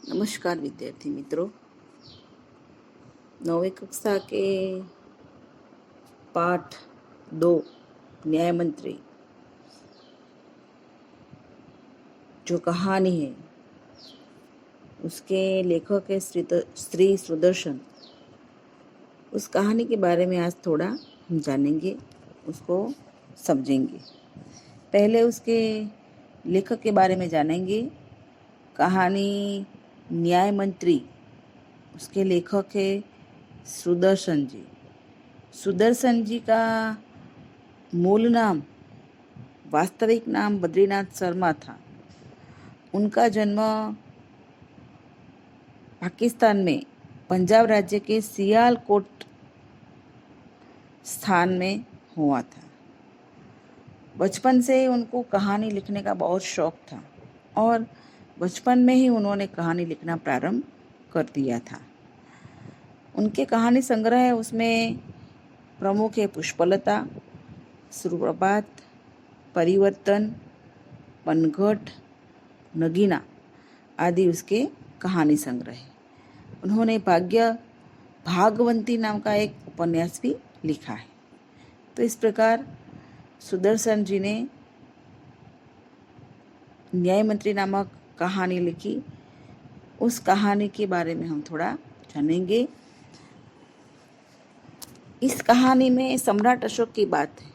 नमस्कार विद्यार्थी मित्रों, 9वीं कक्षा के पाठ 2 न्याय मंत्री जो कहानी है उसके लेखक है श्री सुदर्शन। उस कहानी के बारे में आज थोड़ा हम जानेंगे, उसको समझेंगे। पहले उसके लेखक के बारे में जानेंगे। कहानी न्याय मंत्री, उसके लेखक है सुदर्शन जी। सुदर्शन जी का मूल नाम, वास्तविक नाम बद्रीनाथ शर्मा था। उनका जन्म पाकिस्तान में पंजाब राज्य के सियालकोट स्थान में हुआ था। बचपन से उनको कहानी लिखने का बहुत शौक था और बचपन में ही उन्होंने कहानी लिखना प्रारंभ कर दिया था। उनके कहानी संग्रह है, उसमें प्रमुख है पुष्पलता, सुप्रभात, परिवर्तन, पनघट, नगीना आदि उसके कहानी संग्रह है। उन्होंने भागवंती नाम का एक उपन्यास भी लिखा है। तो इस प्रकार सुदर्शन जी ने न्याय मंत्री नामक कहानी लिखी। उस कहानी के बारे में हम थोड़ा जानेंगे। इस कहानी में सम्राट अशोक की बात है।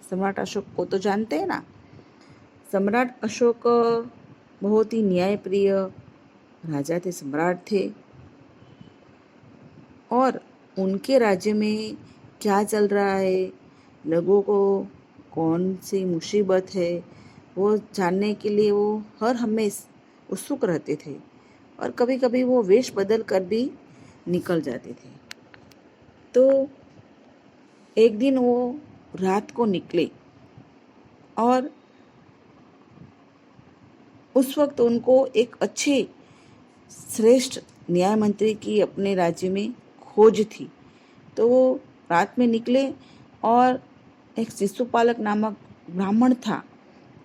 सम्राट अशोक को तो जानते हैं ना। सम्राट अशोक बहुत ही न्यायप्रिय राजा थे, सम्राट थे। और उनके राज्य में क्या चल रहा है, लोगों को कौन सी मुसीबत है, वो जानने के लिए वो हर हमेशा उत्सुक रहते थे। और कभी कभी वो वेश बदल कर भी निकल जाते थे। तो एक दिन वो रात को निकले और उस वक्त उनको एक अच्छे श्रेष्ठ न्याय मंत्री की अपने राज्य में खोज थी। तो वो रात में निकले और एक शिशुपालक नामक ब्राह्मण था,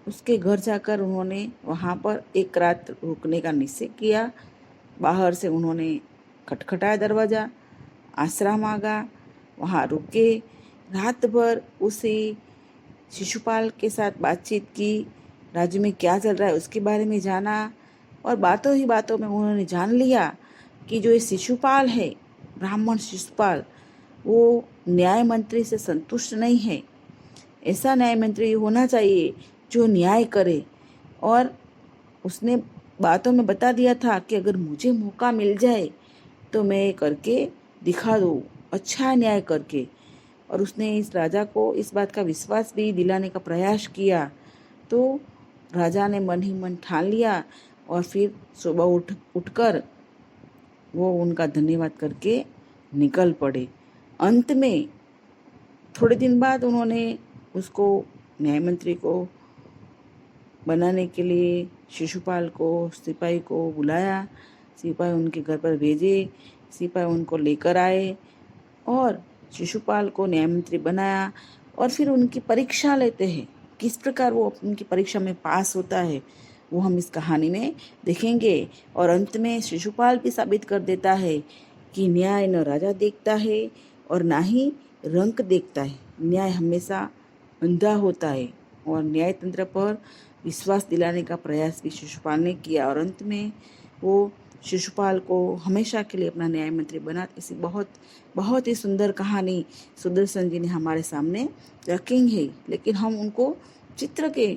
उसके घर जाकर उन्होंने वहाँ पर एक रात रुकने का निश्चय किया। बाहर से उन्होंने खटखटाया दरवाज़ा, आसरा मांगा, वहाँ रुके। रात भर उसी शिशुपाल के साथ बातचीत की, राज्य में क्या चल रहा है उसके बारे में जाना। और बातों ही बातों में उन्होंने जान लिया कि जो ये शिशुपाल है, ब्राह्मण शिशुपाल, वो न्याय मंत्री से संतुष्ट नहीं है। ऐसा न्याय मंत्री होना चाहिए जो न्याय करे। और उसने बातों में बता दिया था कि अगर मुझे मौका मिल जाए तो मैं करके दिखा दूँ, अच्छा न्याय करके। और उसने इस राजा को इस बात का विश्वास भी दिलाने का प्रयास किया। तो राजा ने मन ही मन ठान लिया और फिर सुबह उठकर वो उनका धन्यवाद करके निकल पड़े। अंत में थोड़े दिन बाद उन्होंने उसको, न्याय मंत्री को बनाने के लिए शिशुपाल को, सिपाही को बुलाया। सिपाही उनके घर पर भेजे, सिपाही उनको लेकर आए और शिशुपाल को न्याय मंत्री बनाया। और फिर उनकी परीक्षा लेते हैं, किस प्रकार वो उनकी परीक्षा में पास होता है वो हम इस कहानी में देखेंगे। और अंत में शिशुपाल भी साबित कर देता है कि न्याय न राजा देखता है और ना ही रंग देखता है, न्याय हमेशा अंधा होता है। और न्याय तंत्र पर विश्वास दिलाने का प्रयास भी शिशुपाल ने किया और अंत में वो शिशुपाल को हमेशा के लिए अपना न्याय मंत्री बना। इसी बहुत ही सुंदर कहानी सुदर्शन जी ने हमारे सामने रखेंगे, लेकिन हम उनको चित्र के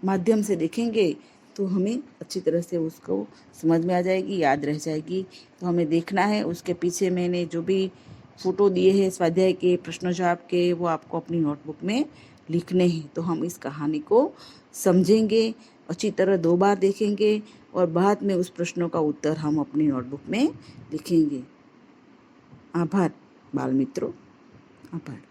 माध्यम से देखेंगे तो हमें अच्छी तरह से उसको समझ में आ जाएगी, याद रह जाएगी। तो हमें देखना है। उसके पीछे मैंने जो भी फोटो दिए हैं स्वाध्याय के, प्रश्न जवाब के, वो आपको अपनी नोटबुक में लिखने हैं। तो हम इस कहानी को समझेंगे, अच्छी तरह 2 बार देखेंगे और बाद में उस प्रश्नों का उत्तर हम अपनी नोटबुक में लिखेंगे। आभार बाल मित्रों, आभार।